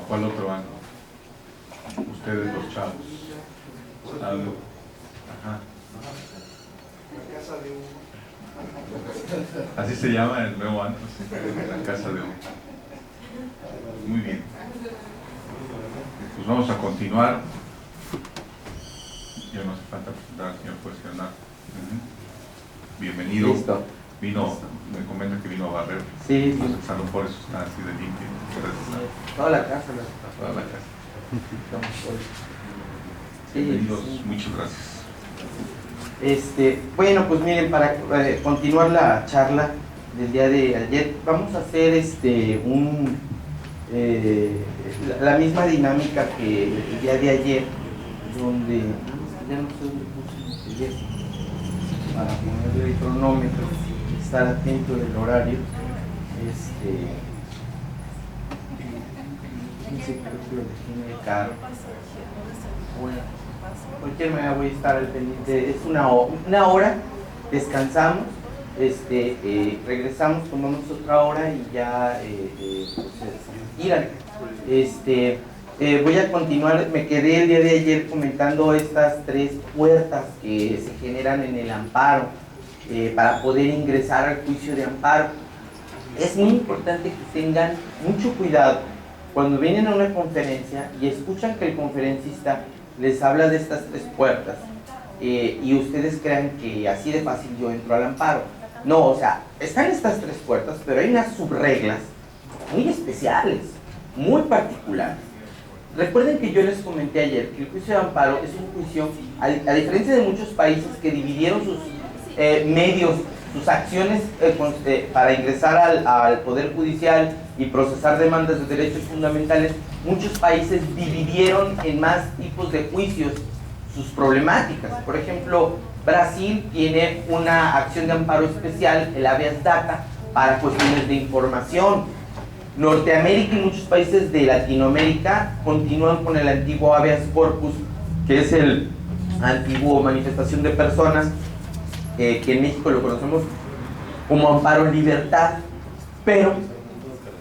cuál otro van? Ustedes los chavos. Algo. Ajá. Así se llama el nuevo antro, sí, la casa de humo. Muy bien. Pues vamos a continuar. Ya no hace falta presentar al señor juez Hernán. Bienvenido. Listo. Vino, me comenta que vino a barrer. Sí, Pues sí. el salón por eso está así de limpio. Toda la casa. Toda la casa. Sí, Bienvenidos, sí. muchas gracias. Bueno, pues miren, para continuar la charla del día de ayer, vamos a hacer la misma dinámica que el día de ayer, donde ya no sé dónde puse ayer, para ponerle el cronómetro, estar atento del horario. Fíjense, creo que lo dejé en el carro. Bueno, de cualquier manera voy a estar al pendiente. Es una hora, descansamos, regresamos, tomamos otra hora y ya se retiran. Voy a continuar. Me quedé el día de ayer comentando estas tres puertas que se generan en el amparo para poder ingresar al juicio de amparo. Es muy importante que tengan mucho cuidado cuando vienen a una conferencia y escuchan que el conferencista les habla de estas tres puertas y ustedes crean que así de fácil yo entro al amparo. No, o sea, están estas tres puertas, pero hay unas subreglas muy especiales, muy particulares. Recuerden que yo les comenté ayer que el juicio de amparo es un juicio, a diferencia de muchos países que dividieron sus medios, sus acciones para ingresar al Poder Judicial y procesar demandas de derechos fundamentales, muchos países dividieron en más tipos de juicios sus problemáticas. Por ejemplo, Brasil tiene una acción de amparo especial, el habeas data, para cuestiones de información. Norteamérica y muchos países de Latinoamérica continúan con el antiguo habeas corpus, que es el antiguo manifestación de personas, que en México lo conocemos como amparo libertad. Pero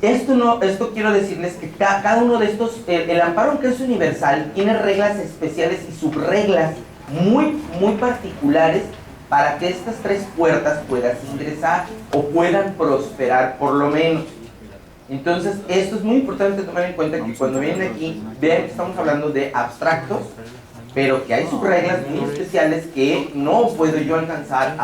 esto quiero decirles que cada uno de estos, el amparo, aunque es universal, tiene reglas especiales y subreglas muy particulares para que estas tres puertas puedas ingresar o puedan prosperar por lo menos. Entonces, esto es muy importante tomar en cuenta, que cuando vienen aquí, vean que estamos hablando de abstractos, pero que hay subreglas muy especiales que no puedo yo alcanzar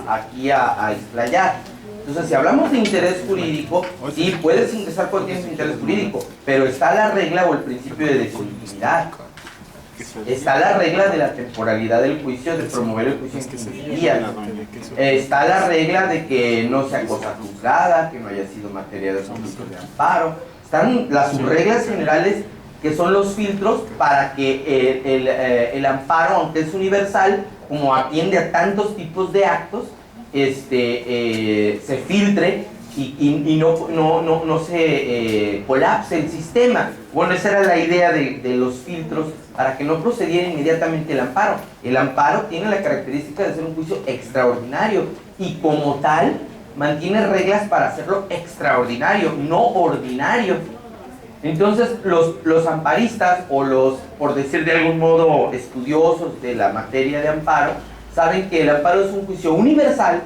aquí a explayar. Entonces, si hablamos de interés jurídico, sí, puedes ingresar cuando tienes interés jurídico, pero está la regla o el principio de definitividad. Está la regla de la temporalidad del juicio, de promover el juicio en 15 días. Está la regla de que no sea cosa juzgada, que no haya sido materia de conflicto de amparo. Están las subreglas generales, que son los filtros para que el amparo, aunque es universal, como atiende a tantos tipos de actos, se filtre y no se colapse el sistema. Bueno, esa era la idea de los filtros, para que no procediera inmediatamente el amparo. El amparo tiene la característica de ser un juicio extraordinario y como tal mantiene reglas para hacerlo extraordinario, no ordinario. Entonces los amparistas o los, por decir de algún modo, estudiosos de la materia de amparo, saben que el amparo es un juicio universal,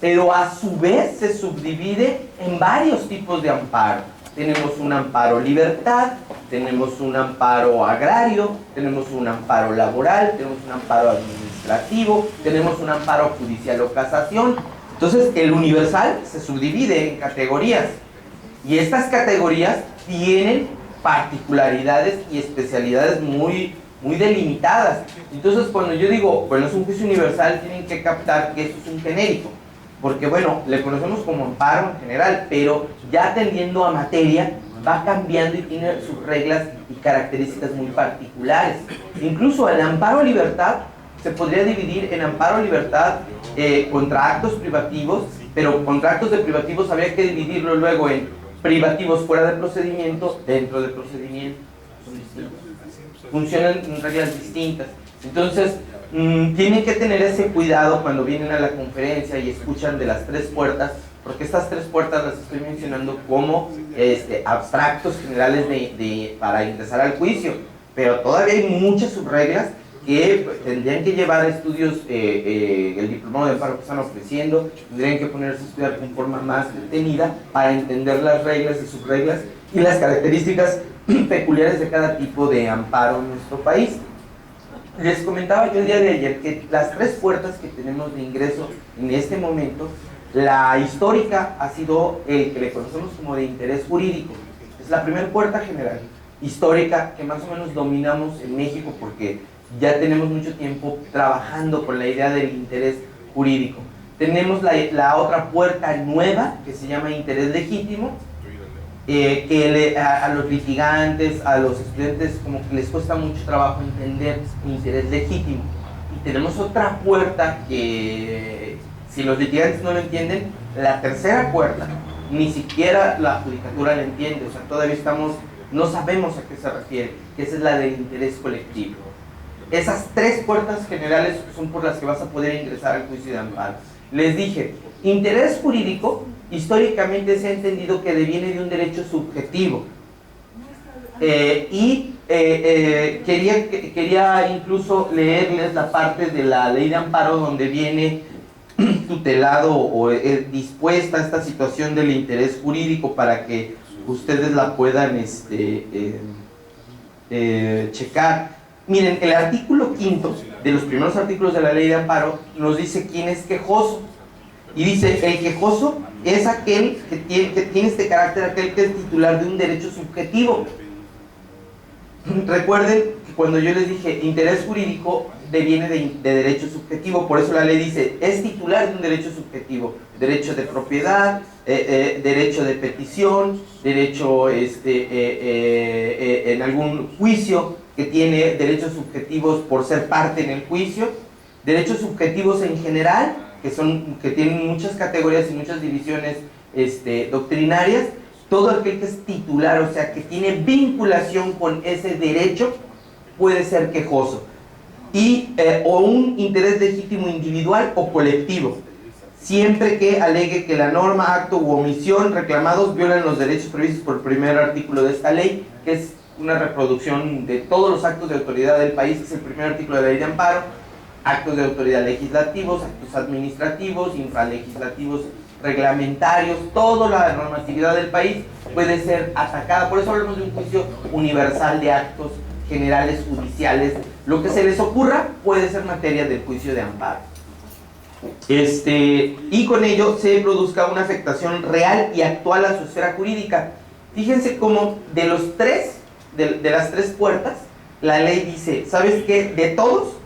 pero a su vez se subdivide en varios tipos de amparo. Tenemos un amparo libertad, tenemos un amparo agrario, tenemos un amparo laboral, tenemos un amparo administrativo, tenemos un amparo judicial o casación. Entonces el universal se subdivide en categorías y estas categorías tienen particularidades y especialidades muy delimitadas. Entonces cuando yo digo, bueno, es un juicio universal, tienen que captar que esto es un genérico, porque bueno, le conocemos como amparo en general, pero ya atendiendo a materia va cambiando y tiene sus reglas y características muy particulares. Incluso el amparo a libertad se podría dividir en amparo a libertad contra actos privativos, pero contra actos de privativos habría que dividirlo luego en privativos fuera del procedimiento, dentro del procedimiento. Son distintos, funcionan en reglas distintas. Entonces tienen que tener ese cuidado cuando vienen a la conferencia y escuchan de las tres puertas, porque estas tres puertas las estoy mencionando como abstractos generales para ingresar al juicio, pero todavía hay muchas subreglas que tendrían que llevar estudios, el diplomado de amparo que están ofreciendo, tendrían que ponerse a estudiar con forma más detenida para entender las reglas y subreglas y las características peculiares de cada tipo de amparo en nuestro país. Les comentaba yo el día de ayer que las tres puertas que tenemos de ingreso en este momento, la histórica ha sido el que le conocemos como de interés jurídico, es la primera puerta general, histórica, que más o menos dominamos en México porque ya tenemos mucho tiempo trabajando con la idea del interés jurídico. Tenemos la otra puerta nueva que se llama interés legítimo, que a los litigantes, a los estudiantes como que les cuesta mucho trabajo entender interés legítimo. Y tenemos otra puerta que si los litigantes no lo entienden, la tercera puerta ni siquiera la judicatura la entiende, o sea, todavía no sabemos a qué se refiere, que esa es la del interés colectivo. Esas tres puertas generales son por las que vas a poder ingresar al juicio de amparo. Les dije, interés jurídico históricamente se ha entendido que deviene de un derecho subjetivo, quería incluso leerles la parte de la ley de amparo donde viene tutelado o dispuesta esta situación del interés jurídico para que ustedes la puedan checar. Miren, el artículo 5 de los primeros artículos de la ley de amparo nos dice quién es quejoso. Y dice, el quejoso es aquel que tiene este carácter, aquel que es titular de un derecho subjetivo. Recuerden que cuando yo les dije interés jurídico deviene de derecho subjetivo, por eso la ley dice, es titular de un derecho subjetivo, derecho de propiedad, derecho de petición, derecho en algún juicio que tiene derechos subjetivos por ser parte en el juicio, derechos subjetivos en general, que tienen muchas categorías y muchas divisiones doctrinarias, todo aquel que es titular, o sea, que tiene vinculación con ese derecho, puede ser quejoso. O un interés legítimo individual o colectivo, siempre que alegue que la norma, acto u omisión reclamados violan los derechos previstos por el primer artículo de esta ley, que es una reproducción de todos los actos de autoridad del país, que es el primer artículo de la ley de amparo, actos de autoridad legislativos, actos administrativos, infralegislativos, reglamentarios, toda la normatividad del país puede ser atacada. Por eso hablamos de un juicio universal de actos generales judiciales. Lo que se les ocurra puede ser materia del juicio de amparo. Y con ello se produzca una afectación real y actual a su esfera jurídica. Fíjense cómo de las tres puertas, la ley dice, ¿sabes qué? De todos,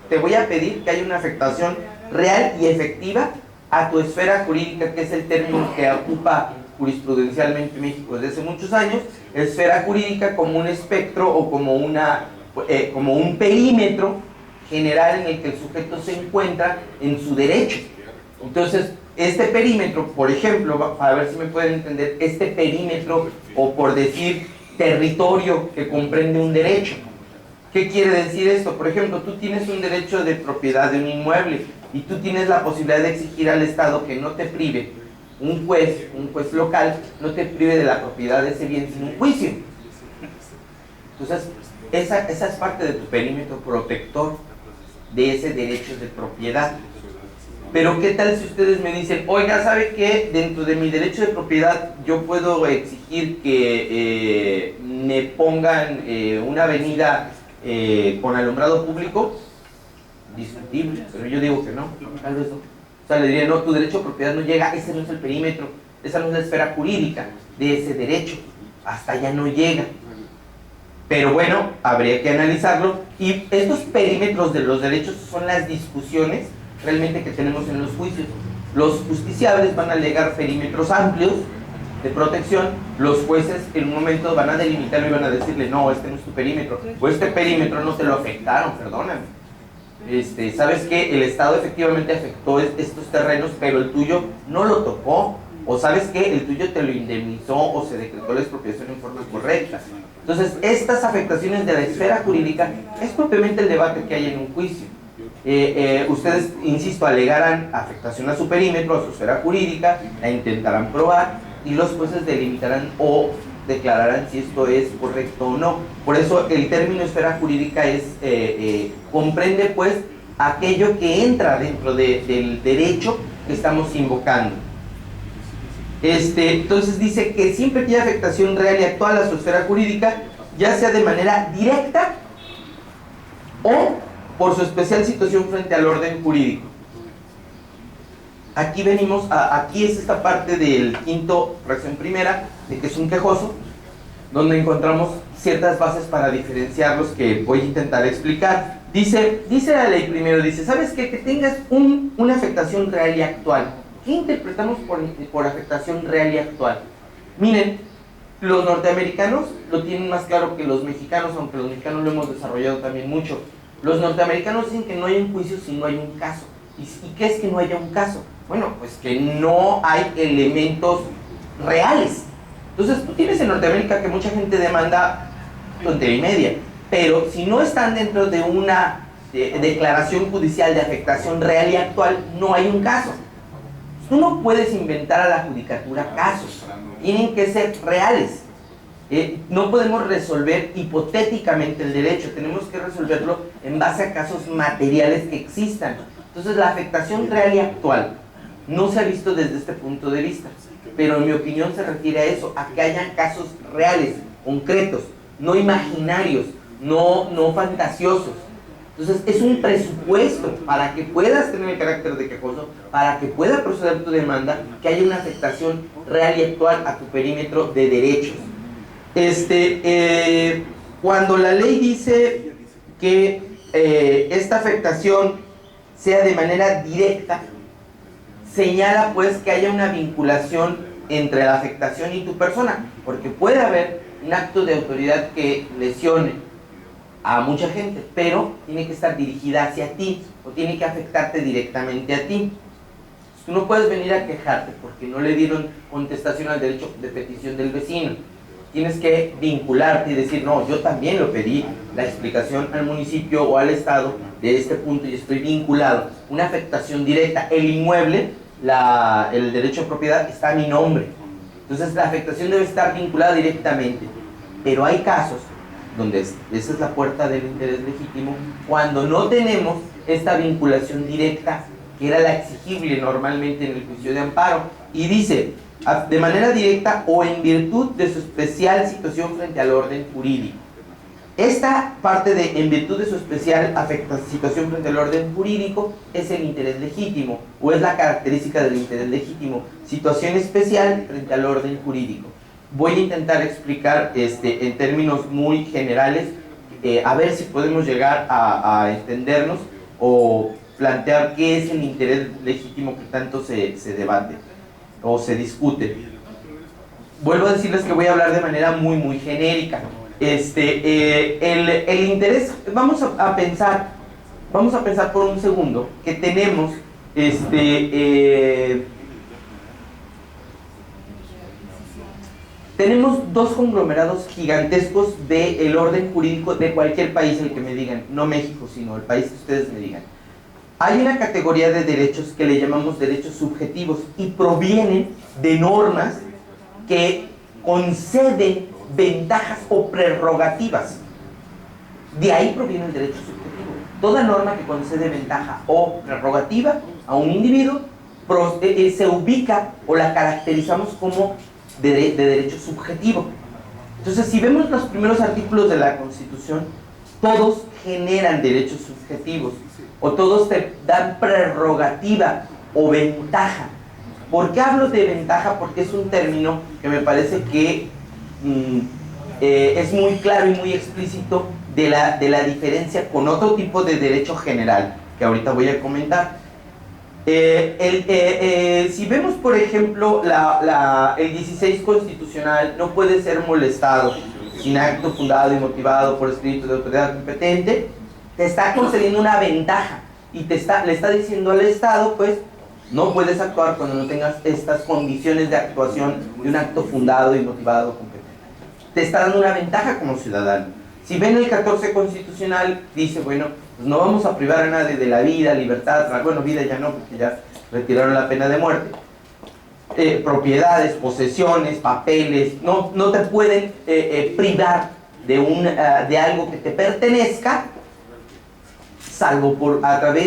te voy a pedir que haya una afectación real y efectiva a tu esfera jurídica, que es el término que ocupa jurisprudencialmente México desde hace muchos años, esfera jurídica como un espectro o como un perímetro general en el que el sujeto se encuentra en su derecho. Entonces, este perímetro, por ejemplo, para ver si me pueden entender, este perímetro, o por decir territorio que comprende un derecho. ¿Qué quiere decir esto? Por ejemplo, tú tienes un derecho de propiedad de un inmueble y tú tienes la posibilidad de exigir al Estado que no te prive, un juez local, no te prive de la propiedad de ese bien sin un juicio. Entonces, esa es parte de tu perímetro protector de ese derecho de propiedad. Pero ¿qué tal si ustedes me dicen, oiga, ¿sabe qué? Dentro de mi derecho de propiedad yo puedo exigir que me pongan una avenida con alumbrado público? Discutible, pero yo digo que no, tal vez no. O sea, le diría, no, tu derecho de propiedad no llega, ese no es el perímetro, esa no es la esfera jurídica de ese derecho, hasta allá no llega. Pero bueno, habría que analizarlo, y estos perímetros de los derechos son las discusiones realmente que tenemos en los juicios. Los justiciables van a alegar perímetros amplios de protección, los jueces en un momento van a delimitarlo y van a decirle, no, este no es tu perímetro, o este perímetro no te lo afectaron, perdóname. ¿Sabes qué? El Estado efectivamente afectó estos terrenos, pero el tuyo no lo tocó, o ¿sabes qué? El tuyo te lo indemnizó o se decretó la expropiación en forma correcta. Entonces, estas afectaciones de la esfera jurídica es propiamente el debate que hay en un juicio. Ustedes, insisto, alegarán afectación a su perímetro, a su esfera jurídica, la intentarán probar y los jueces delimitarán o declararán si esto es correcto o no. Por eso el término esfera jurídica comprende pues aquello que entra dentro del derecho que estamos invocando. Entonces dice que siempre que haya afectación real y actual a su esfera jurídica, ya sea de manera directa o por su especial situación frente al orden jurídico. Aquí venimos, aquí es esta parte del quinto, fracción primera, de que es un quejoso, donde encontramos ciertas bases para diferenciarlos que voy a intentar explicar. Dice la ley primero, dice, ¿sabes qué? Que tengas una afectación real y actual. ¿Qué interpretamos por afectación real y actual? Miren, los norteamericanos lo tienen más claro que los mexicanos, aunque los mexicanos lo hemos desarrollado también mucho. Los norteamericanos dicen que no hay un juicio si no hay un caso. ¿Y qué es que no haya un caso? Bueno, pues que no hay elementos reales. Entonces tú tienes en Norteamérica que mucha gente demanda tontería y media, pero si no están dentro de una declaración judicial de afectación real y actual, no hay un caso. Tú no puedes inventar a la judicatura casos, tienen que ser reales. No podemos resolver hipotéticamente el derecho, tenemos que resolverlo en base a casos materiales que existan. Entonces la afectación real y actual no se ha visto desde este punto de vista, pero en mi opinión se refiere a eso, a que hayan casos reales, concretos, no imaginarios, no fantasiosos. Entonces es un presupuesto para que puedas tener el carácter de quejoso, para que pueda proceder tu demanda, que haya una afectación real y actual a tu perímetro de derechos. Cuando la ley dice que esta afectación sea de manera directa, señala pues que haya una vinculación entre la afectación y tu persona, porque puede haber un acto de autoridad que lesione a mucha gente, pero tiene que estar dirigida hacia ti, o tiene que afectarte directamente a ti. Tú no puedes venir a quejarte porque no le dieron contestación al derecho de petición del vecino. Tienes que vincularte y decir, no, yo también lo pedí, la explicación al municipio o al estado de este punto y estoy vinculado. Una afectación directa, el inmueble, el derecho de propiedad está a mi nombre. Entonces la afectación debe estar vinculada directamente. Pero hay casos donde esa es la puerta del interés legítimo, cuando no tenemos esta vinculación directa, que era la exigible normalmente en el juicio de amparo, y dice, de manera directa o en virtud de su especial situación frente al orden jurídico. Esta parte de en virtud de su especial situación frente al orden jurídico es el interés legítimo, o es la característica del interés legítimo, situación especial frente al orden jurídico. Voy a intentar explicar en términos muy generales, a ver si podemos llegar a entendernos o plantear qué es el interés legítimo que tanto se debate o se discute. Vuelvo a decirles que voy a hablar de manera muy genérica. El interés, vamos a pensar por un segundo que tenemos tenemos dos conglomerados gigantescos del orden jurídico de cualquier país, el que me digan, no México, sino el país que ustedes me digan. Hay una categoría de derechos que le llamamos derechos subjetivos y provienen de normas que conceden ventajas o prerrogativas. De ahí proviene el derecho subjetivo. Toda norma que concede ventaja o prerrogativa a un individuo se ubica o la caracterizamos como de derecho subjetivo. Entonces, si vemos los primeros artículos de la Constitución, todos generan derechos subjetivos o todos te dan prerrogativa o ventaja. ¿Por qué hablo de ventaja? Porque es un término que me parece que es muy claro y muy explícito de la diferencia con otro tipo de derecho general que ahorita voy a comentar. Si vemos, por ejemplo, el 16 constitucional, no puede ser molestado sin acto fundado y motivado por escrito de autoridad competente, te está concediendo una ventaja y le está diciendo al Estado, pues, no puedes actuar cuando no tengas estas condiciones de actuación de un acto fundado y motivado competente. Te está dando una ventaja como ciudadano. Si ven el 14 constitucional, dice, bueno, pues no vamos a privar a nadie de la vida, libertad, bueno, vida ya no, porque ya retiraron la pena de muerte. Propiedades, posesiones, papeles, no te pueden privar de algo que te pertenezca, salvo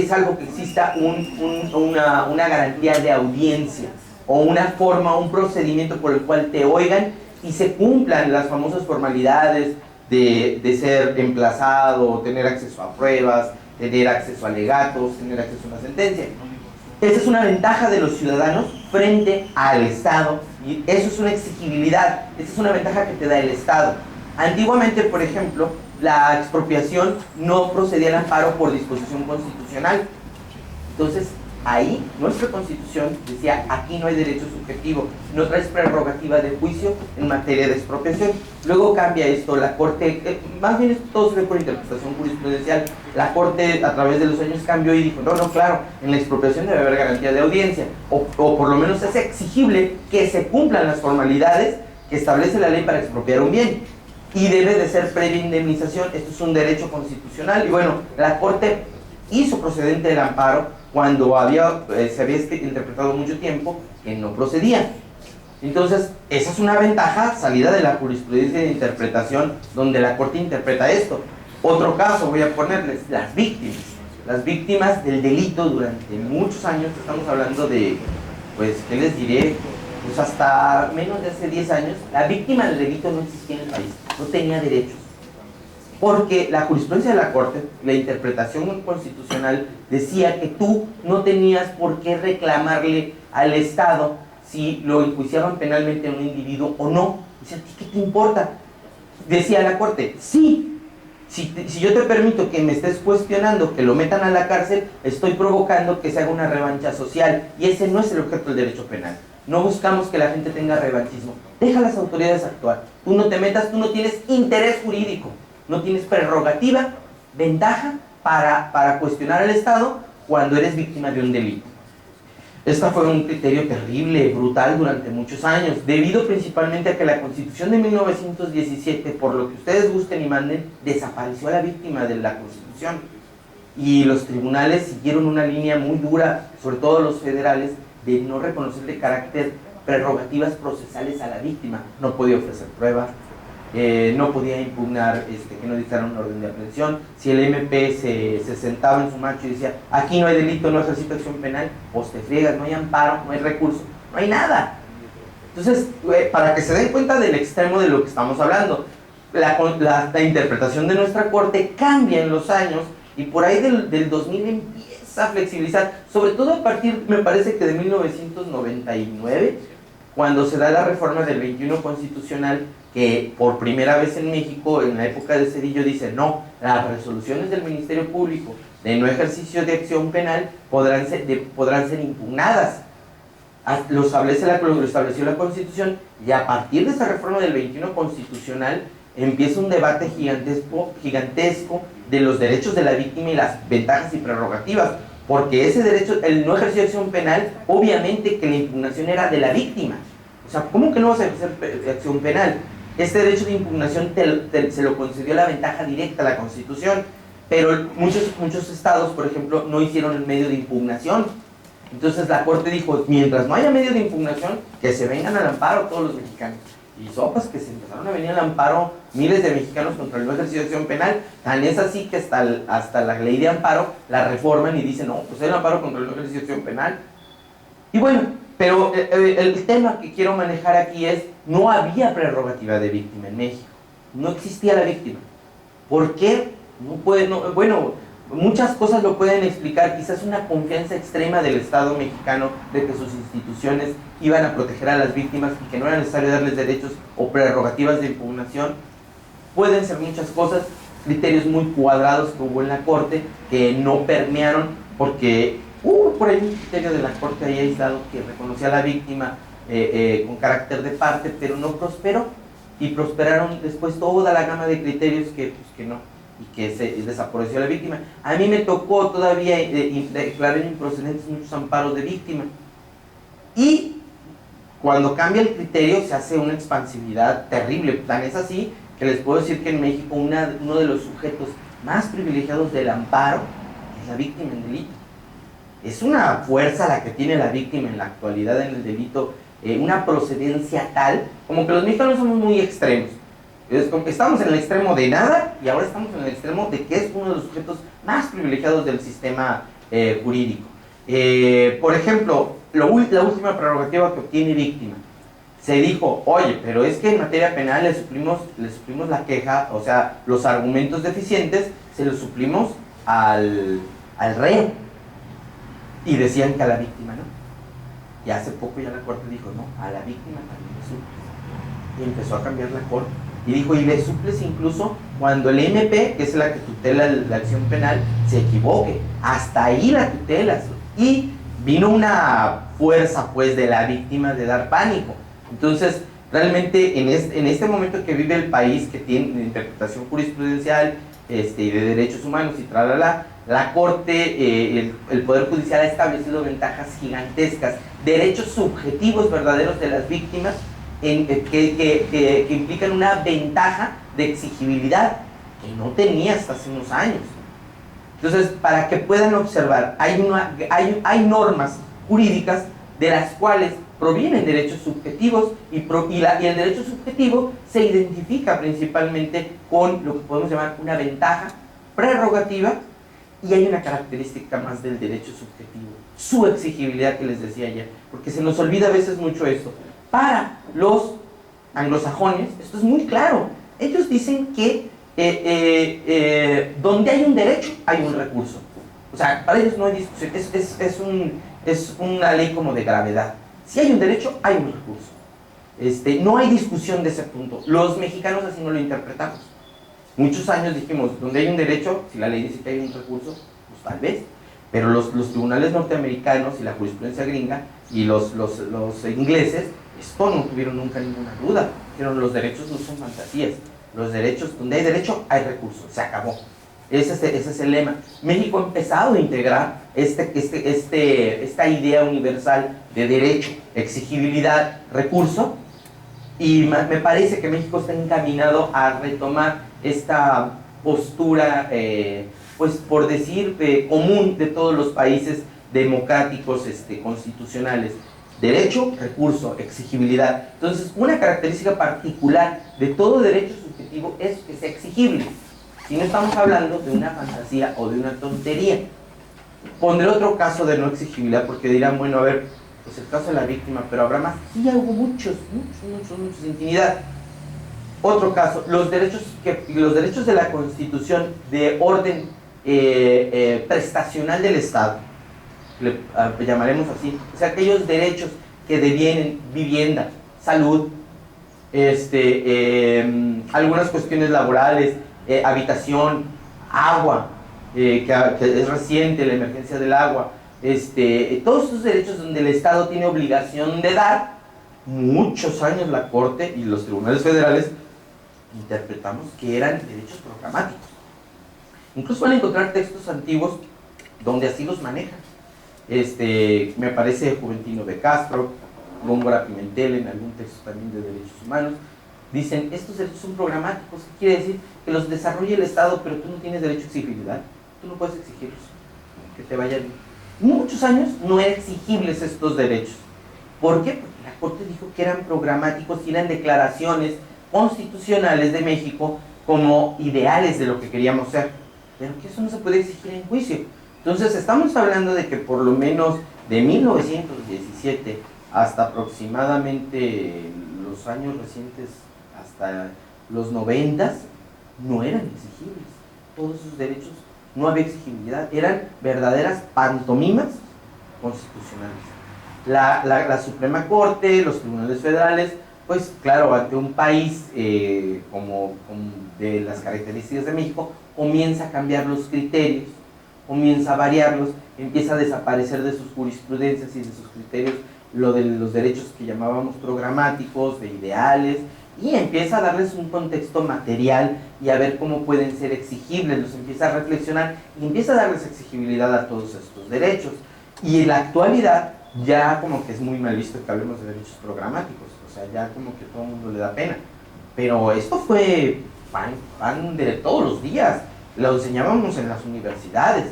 salvo que exista una garantía de audiencia o una forma, un procedimiento por el cual te oigan y se cumplan las famosas formalidades de ser emplazado, tener acceso a pruebas, tener acceso a alegatos, tener acceso a una sentencia. Esa es una ventaja de los ciudadanos frente al Estado, y eso es una exigibilidad, esa es una ventaja que te da el Estado. Antiguamente, por ejemplo, la expropiación no procedía al amparo por disposición constitucional. Entonces, ahí nuestra Constitución decía, aquí no hay derecho subjetivo, no traes prerrogativa de juicio en materia de expropiación. Luego cambia esto, la Corte, más bien esto todo se ve por interpretación jurisprudencial, la Corte a través de los años cambió y dijo, no, claro, en la expropiación debe haber garantía de audiencia, o por lo menos es exigible que se cumplan las formalidades que establece la ley para expropiar un bien, y debe de ser previa indemnización. Esto es un derecho constitucional, y bueno, la Corte hizo procedente el amparo cuando se había interpretado mucho tiempo que no procedía. Entonces, esa es una ventaja salida de la jurisprudencia de interpretación, donde la Corte interpreta esto. Otro caso, voy a ponerles, las víctimas. Las víctimas del delito durante muchos años, estamos hablando de, pues, ¿qué les diré? Pues hasta menos de hace 10 años, la víctima del delito no existía en el país, no tenía derechos. Porque la jurisprudencia de la Corte, la interpretación constitucional, decía que tú no tenías por qué reclamarle al Estado si lo enjuiciaban penalmente a un individuo o no. Dice, ¿a ti qué te importa? Decía la Corte, sí, si yo te permito que me estés cuestionando, que lo metan a la cárcel, estoy provocando que se haga una revancha social, y ese no es el objeto del derecho penal. No buscamos que la gente tenga revanchismo. Deja a las autoridades actuar. Tú no te metas, tú no tienes interés jurídico. No tienes prerrogativa, ventaja para cuestionar al Estado cuando eres víctima de un delito. Este fue un criterio terrible, brutal durante muchos años, debido principalmente a que la Constitución de 1917, por lo que ustedes gusten y manden, desapareció a la víctima de la Constitución. Y los tribunales siguieron una línea muy dura, sobre todo los federales, de no reconocer de carácter prerrogativas procesales a la víctima. No podía ofrecer pruebas, no podía impugnar que no dictara una orden de aprehensión. Si el MP se sentaba en su macho y decía, aquí no hay delito, no ejercito acción penal, pues te friegas, no hay amparo, no hay recurso, no hay nada. Entonces, para que se den cuenta del extremo de lo que estamos hablando, la interpretación de nuestra Corte cambia en los años, y por ahí del 2000 empieza a flexibilizar, sobre todo a partir, me parece que de 1999, cuando se da la reforma del 21 constitucional, que por primera vez en México, en la época de Zedillo, dice, no, las resoluciones del Ministerio Público de no ejercicio de acción penal podrán ser impugnadas. Lo estableció la Constitución, y a partir de esa reforma del 21 constitucional empieza un debate gigantesco de los derechos de la víctima y las ventajas y prerrogativas, porque ese derecho, el no ejercicio de acción penal, obviamente que la impugnación era de la víctima. O sea, ¿cómo que no vas a ejercer acción penal? Este derecho de impugnación se lo concedió la ventaja directa a la Constitución, pero muchos estados, por ejemplo, no hicieron el medio de impugnación. Entonces la Corte dijo, mientras no haya medio de impugnación, que se vengan al amparo todos los mexicanos. Y sopas que se empezaron a venir al amparo miles de mexicanos contra el no ejercicio de acción penal. Tan es así que hasta la ley de amparo la reforman y dicen, no, pues hay un amparo contra el no ejercicio de acción penal. Y bueno, pero el tema que quiero manejar aquí es, no había prerrogativa de víctima en México. No existía la víctima. ¿Por qué? Bueno, muchas cosas lo pueden explicar. Quizás una confianza extrema del Estado mexicano de que sus instituciones iban a proteger a las víctimas y que no era necesario darles derechos o prerrogativas de impugnación. Pueden ser muchas cosas, criterios muy cuadrados que hubo en la Corte que no permearon, porque hubo por ahí un criterio de la Corte ahí aislado que reconocía a la víctima con carácter de parte, pero no prosperó, y prosperaron después toda la gama de criterios que no, y que se desapareció a la víctima. A mí me tocó todavía declarar improcedentes muchos amparos de víctima, y cuando cambia el criterio se hace una expansividad terrible. Tan es así que les puedo decir que en México uno de los sujetos más privilegiados del amparo es la víctima en delito. Es una fuerza la que tiene la víctima en la actualidad en el delito, una procedencia tal, como que los mexicanos somos muy extremos. Es como que estamos en el extremo de nada y ahora estamos en el extremo de que es uno de los sujetos más privilegiados del sistema jurídico. Por ejemplo, la última prerrogativa que obtiene víctima, se dijo, oye, pero es que en materia penal le suplimos la queja, o sea, los argumentos deficientes se los suplimos al reo. Y decían que a la víctima no. Y hace poco ya la corte dijo, no, a la víctima también le suples. Y empezó a cambiar la corte. Y dijo, y le suples incluso cuando el MP, que es la que tutela la acción penal, se equivoque. Hasta ahí la tutelas. Y vino una fuerza, pues, de la víctima de dar pánico. Entonces, realmente, en este momento que vive el país, que tiene interpretación jurisprudencial y de derechos humanos y tralala, la Corte, el Poder Judicial ha establecido ventajas gigantescas, derechos subjetivos verdaderos de las víctimas, que implican una ventaja de exigibilidad que no tenía hasta hace unos años. Entonces, para que puedan observar, hay normas jurídicas de las cuales provienen derechos subjetivos y el derecho subjetivo se identifica principalmente con lo que podemos llamar una ventaja prerrogativa. Y hay una característica más del derecho subjetivo, su exigibilidad que les decía ayer, porque se nos olvida a veces mucho esto. Para los anglosajones, esto es muy claro. Ellos dicen que donde hay un derecho, hay un recurso. O sea, para ellos no hay discusión, es una ley como de gravedad. Si hay un derecho, hay un recurso. No hay discusión de ese punto. Los mexicanos así no lo interpretamos. Muchos años dijimos, donde hay un derecho, si la ley dice que hay un recurso, pues tal vez. Pero los tribunales norteamericanos y la jurisprudencia gringa y los ingleses, esto no tuvieron nunca ninguna duda. Dijeron, los derechos no son fantasías. Los derechos, donde hay derecho, hay recursos. Se acabó. Ese es el lema. México ha empezado a integrar esta idea universal de derecho, exigibilidad, recurso. Y me parece que México está encaminado a retomar esta postura, pues por decir, común de todos los países democráticos constitucionales. Derecho, recurso, exigibilidad. Entonces, una característica particular de todo derecho subjetivo es que sea exigible. Si no estamos hablando de una fantasía o de una tontería. Pondré otro caso de no exigibilidad porque dirán, bueno, a ver, pues el caso de la víctima, pero habrá más. Sí, hubo muchos, infinidad. Otro caso, los derechos de la Constitución de orden prestacional del Estado, le llamaremos así, o sea, aquellos derechos que devienen vivienda, salud, algunas cuestiones laborales, habitación, agua, que es reciente la emergencia del agua, todos esos derechos donde el Estado tiene obligación de dar. Muchos años la Corte y los tribunales federales interpretamos que eran derechos programáticos. Incluso van a encontrar textos antiguos donde así los manejan. Me parece Juventino de Castro, Góngora Pimentel en algún texto también de derechos humanos. Dicen, estos derechos son programáticos. ¿Qué quiere decir? Que los desarrolla el Estado, pero tú no tienes derecho a exigibilidad. Tú no puedes exigirlos. Que te vaya bien. Muchos años no eran exigibles estos derechos. ¿Por qué? Porque la Corte dijo que eran programáticos y eran declaraciones constitucionales de México como ideales de lo que queríamos ser. Pero que eso no se puede exigir en juicio. Entonces estamos hablando de que por lo menos de 1917 hasta aproximadamente los años recientes, hasta los 90, no eran exigibles. Todos esos derechos no había exigibilidad, eran verdaderas pantomimas constitucionales. La Suprema Corte, los tribunales federales, pues claro, ante un país como de las características de México, comienza a cambiar los criterios, comienza a variarlos, empieza a desaparecer de sus jurisprudencias y de sus criterios lo de los derechos que llamábamos programáticos, de ideales, y empieza a darles un contexto material y a ver cómo pueden ser exigibles, los empieza a reflexionar y empieza a darles exigibilidad a todos estos derechos. Y en la actualidad ya como que es muy mal visto que hablemos de derechos programáticos, o sea, ya como que todo el mundo le da pena. pero esto fue pan de todos los días, lo enseñábamos en las universidades,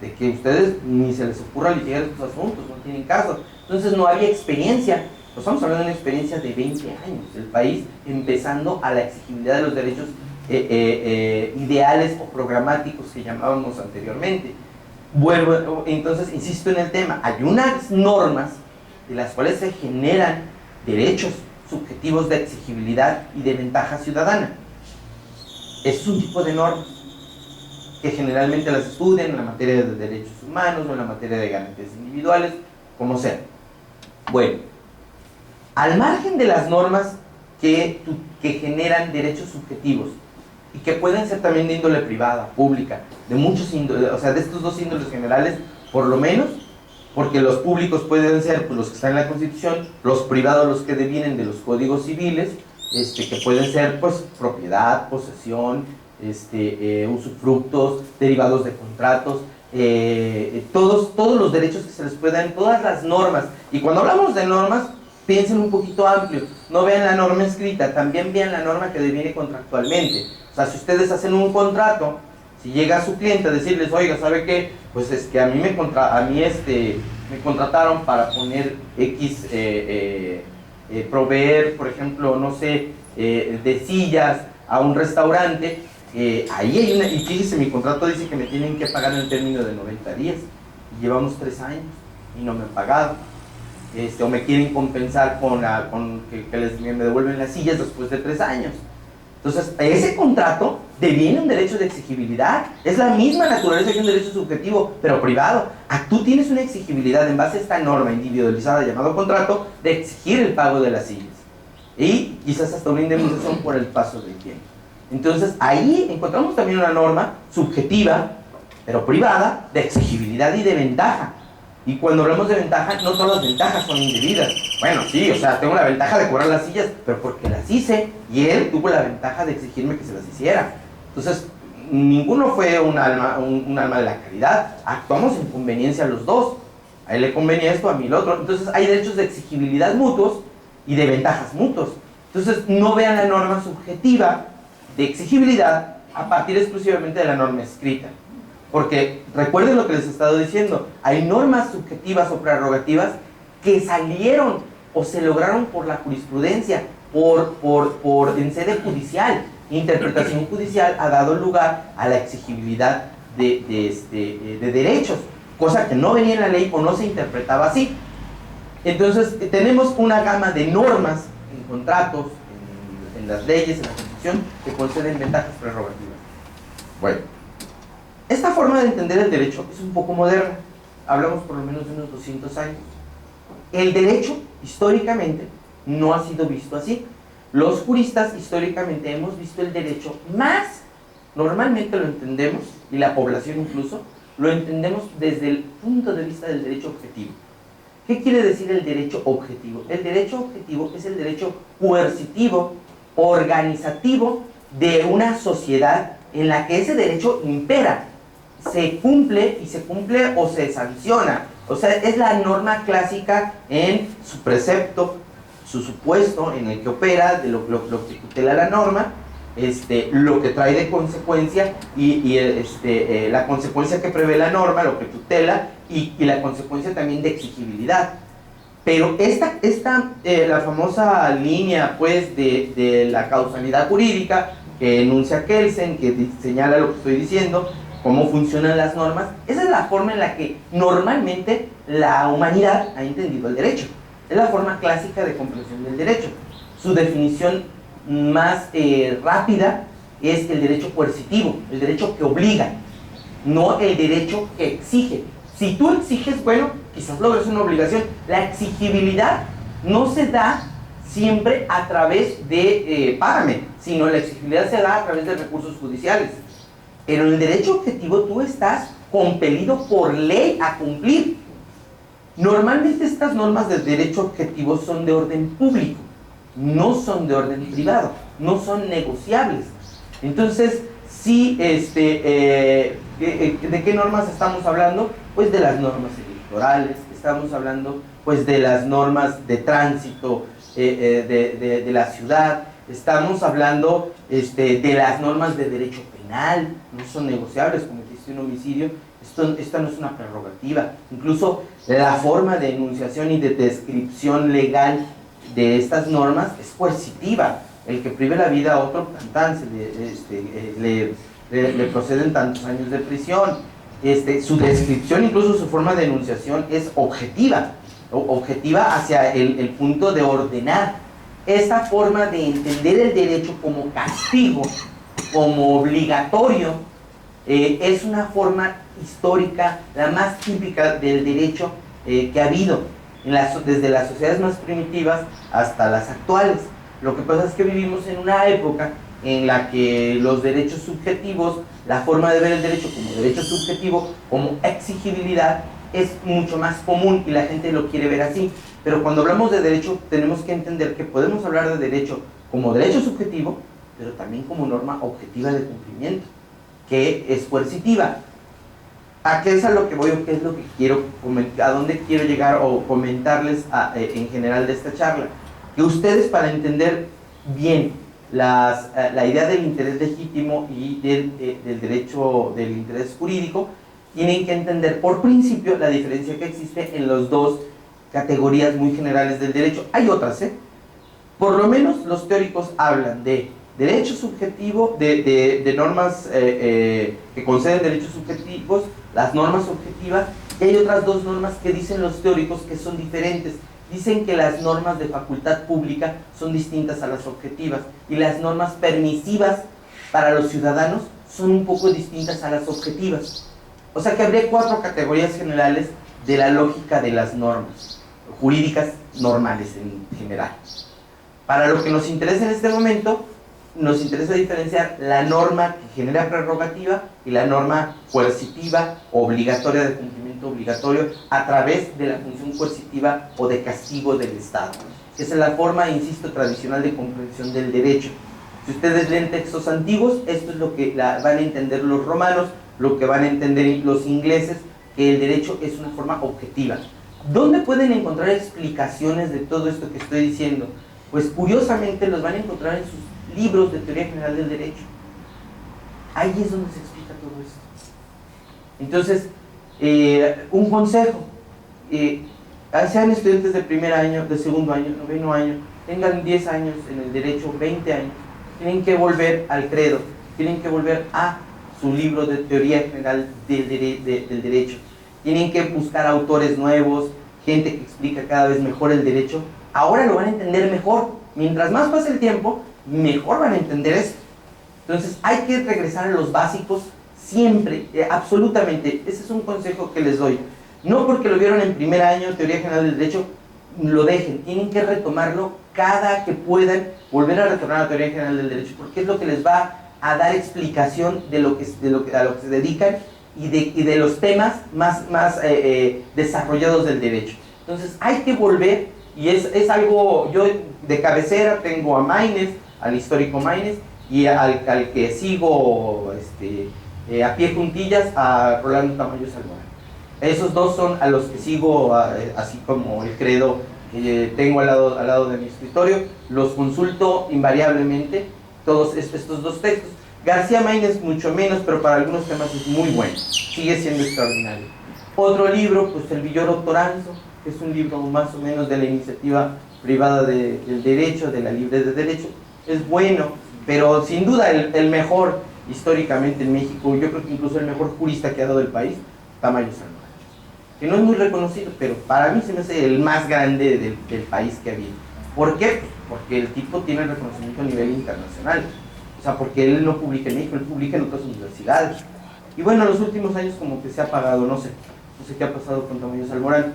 de que ustedes ni se les ocurra litigar estos asuntos, no tienen caso. Entonces no había experiencia. Estamos hablando de una experiencia de 20 años, el país empezando a la exigibilidad de los derechos ideales o programáticos que llamábamos anteriormente. Vuelvo, entonces, insisto en el tema, hay unas normas de las cuales se generan derechos subjetivos de exigibilidad y de ventaja ciudadana. Es un tipo de normas que generalmente las estudian en la materia de derechos humanos o en la materia de garantías individuales, como sea. Bueno, al margen de las normas que generan derechos subjetivos y que pueden ser también de índole privada, pública, de muchos índoles, o sea, de estos dos índoles generales, por lo menos, porque los públicos pueden ser pues, los que están en la Constitución, los privados los que devienen de los códigos civiles, que pueden ser pues propiedad, posesión, usufructos, derivados de contratos, todos los derechos que se les puedan, todas las normas. Y cuando hablamos de normas, piensen un poquito amplio, no vean la norma escrita, también vean la norma que deviene contractualmente. O sea, si ustedes hacen un contrato, si llega su cliente a decirles, oiga, ¿sabe qué? Pues es que a mí me contrataron para poner X, proveer, por ejemplo, no sé, de sillas a un restaurante, ahí hay una, y fíjese, mi contrato dice que me tienen que pagar en el término de 90 días, y llevamos 3 años y no me han pagado, o me quieren compensar con que me devuelven las sillas después de 3 años. Entonces, ese contrato deviene un derecho de exigibilidad, es la misma naturaleza que un derecho subjetivo, pero privado. Tú tienes una exigibilidad en base a esta norma individualizada llamado contrato de exigir el pago de las sillas y quizás hasta una indemnización por el paso del tiempo. Entonces, ahí encontramos también una norma subjetiva, pero privada, de exigibilidad y de ventaja. Y cuando hablamos de ventaja, no todas las ventajas son indebidas. Bueno, sí, o sea, tengo la ventaja de cobrar las sillas, pero porque las hice, y él tuvo la ventaja de exigirme que se las hiciera. Entonces, ninguno fue un alma de la caridad. Actuamos en conveniencia los dos. A él le convenía esto, a mí el otro. Entonces, hay derechos de exigibilidad mutuos y de ventajas mutuos. Entonces, no vean la norma subjetiva de exigibilidad a partir exclusivamente de la norma escrita. Porque recuerden lo que les he estado diciendo, hay normas subjetivas o prerrogativas que salieron o se lograron por la jurisprudencia, en sede judicial. Interpretación judicial ha dado lugar a la exigibilidad de derechos, cosa que no venía en la ley o no se interpretaba así. Entonces tenemos una gama de normas en contratos, en las leyes, en la Constitución, que conceden ventajas prerrogativas. Bueno, esta forma de entender el derecho es un poco moderna, hablamos por lo menos de unos 200 años. El derecho, históricamente, no ha sido visto así. Los juristas, históricamente, hemos visto el derecho más, normalmente lo entendemos, y la población incluso, lo entendemos desde el punto de vista del derecho objetivo. ¿Qué quiere decir el derecho objetivo? El derecho objetivo es el derecho coercitivo, organizativo, de una sociedad en la que ese derecho impera. Se cumple y se cumple o se sanciona. O sea, es la norma clásica en su precepto, su supuesto en el que opera, de lo que tutela la norma, lo que trae de consecuencia y la consecuencia que prevé la norma, lo que tutela y la consecuencia también de exigibilidad. Pero la famosa línea pues de la causalidad jurídica que enuncia Kelsen, que señala lo que estoy diciendo, cómo funcionan las normas, esa es la forma en la que normalmente la humanidad ha entendido el derecho. Es la forma clásica de comprensión del derecho. Su definición más rápida es el derecho coercitivo, el derecho que obliga, no el derecho que exige. Si tú exiges, bueno, quizás logres una obligación. La exigibilidad no se da siempre a través de págame, sino la exigibilidad se da a través de recursos judiciales. Pero en el derecho objetivo tú estás compelido por ley a cumplir. Normalmente estas normas de derecho objetivo son de orden público, no son de orden privado, no son negociables. Entonces, sí, ¿de qué normas estamos hablando? Pues de las normas electorales, estamos hablando pues de las normas de tránsito de la ciudad, Estamos hablando de las normas de derecho penal, no son negociables, cometiste un homicidio, esta no es una prerrogativa. Incluso la forma de enunciación y de descripción legal de estas normas es coercitiva. El que prive la vida a otro, tan, le proceden tantos años de prisión. Su descripción, incluso su forma de enunciación es objetiva hacia el punto de ordenar. Esta forma de entender el derecho como castigo, como obligatorio, es una forma histórica, la más típica del derecho que ha habido, desde las sociedades más primitivas hasta las actuales. Lo que pasa es que vivimos en una época en la que los derechos subjetivos, la forma de ver el derecho como derecho subjetivo, como exigibilidad, es mucho más común y la gente lo quiere ver así. Pero cuando hablamos de derecho, tenemos que entender que podemos hablar de derecho como derecho subjetivo, pero también como norma objetiva de cumplimiento, que es coercitiva. ¿A qué es a lo que voy o qué es lo que quiero comentar, a dónde quiero llegar o comentarles en general de esta charla? Que ustedes, para entender bien la idea del interés legítimo y del derecho, del interés jurídico, tienen que entender por principio la diferencia que existe en las dos categorías muy generales del derecho. Hay otras, por lo menos los teóricos hablan de derecho subjetivo, de normas que conceden derechos subjetivos, las normas objetivas, y hay otras dos normas que dicen los teóricos que son diferentes. Dicen que las normas de facultad pública son distintas a las objetivas y las normas permisivas para los ciudadanos son un poco distintas a las objetivas. O sea que habría 4 categorías generales de la lógica de las normas jurídicas normales en general. Para lo que nos interesa en este momento, nos interesa diferenciar la norma que genera prerrogativa y la norma coercitiva, obligatoria, de cumplimiento obligatorio, a través de la función coercitiva o de castigo del Estado, que es la forma, insisto, tradicional de comprensión del derecho. Si ustedes leen textos antiguos, esto es lo que van a entender los romanos, lo que van a entender los ingleses, que el derecho es una forma objetiva. ¿Dónde pueden encontrar explicaciones de todo esto que estoy diciendo? Pues curiosamente los van a encontrar en sus libros de teoría general del derecho. Ahí es donde se explica todo esto. Entonces, un consejo, sean estudiantes de primer año, de segundo año, noveno año, tengan 10 años en el derecho, 20 años, tienen que volver al credo, tienen que volver a su libro de teoría general del derecho, tienen que buscar autores nuevos, gente que explica cada vez mejor el derecho. Ahora lo van a entender mejor. Mientras más pase el tiempo, mejor van a entender esto. Entonces hay que regresar a los básicos siempre, absolutamente. Ese es un consejo que les doy. No porque lo vieron en primer año, teoría general del derecho, lo dejen. Tienen que retomarlo cada que puedan, volver a retornar a la teoría general del derecho, porque es lo que les va a dar explicación a lo que se dedican y de los temas más desarrollados del derecho. Entonces hay que volver, y es algo, yo de cabecera tengo a Maynes, al histórico Maynes, y al que sigo a pie juntillas, a Rolando Tamayo Salmón. Esos dos son a los que sigo, así como el credo que tengo al lado de mi escritorio. Los consulto invariablemente, todos estos dos textos. García Maynes mucho menos, pero para algunos temas es muy bueno, sigue siendo extraordinario. Otro libro, pues el Villoro Toranzo, que es un libro más o menos de la iniciativa privada del derecho, de la libre de derecho. Es bueno, pero sin duda el mejor históricamente en México, yo creo que incluso el mejor jurista que ha dado el país, Tamayo Salmón, que no es muy reconocido, pero para mí se me hace el más grande del país que ha habido. ¿Por qué? Pues porque el tipo tiene reconocimiento a nivel internacional. O sea, porque él no publica en México, él publica en otras universidades. Y bueno, en los últimos años como que se ha apagado, no sé qué ha pasado con Tamayo Salmón.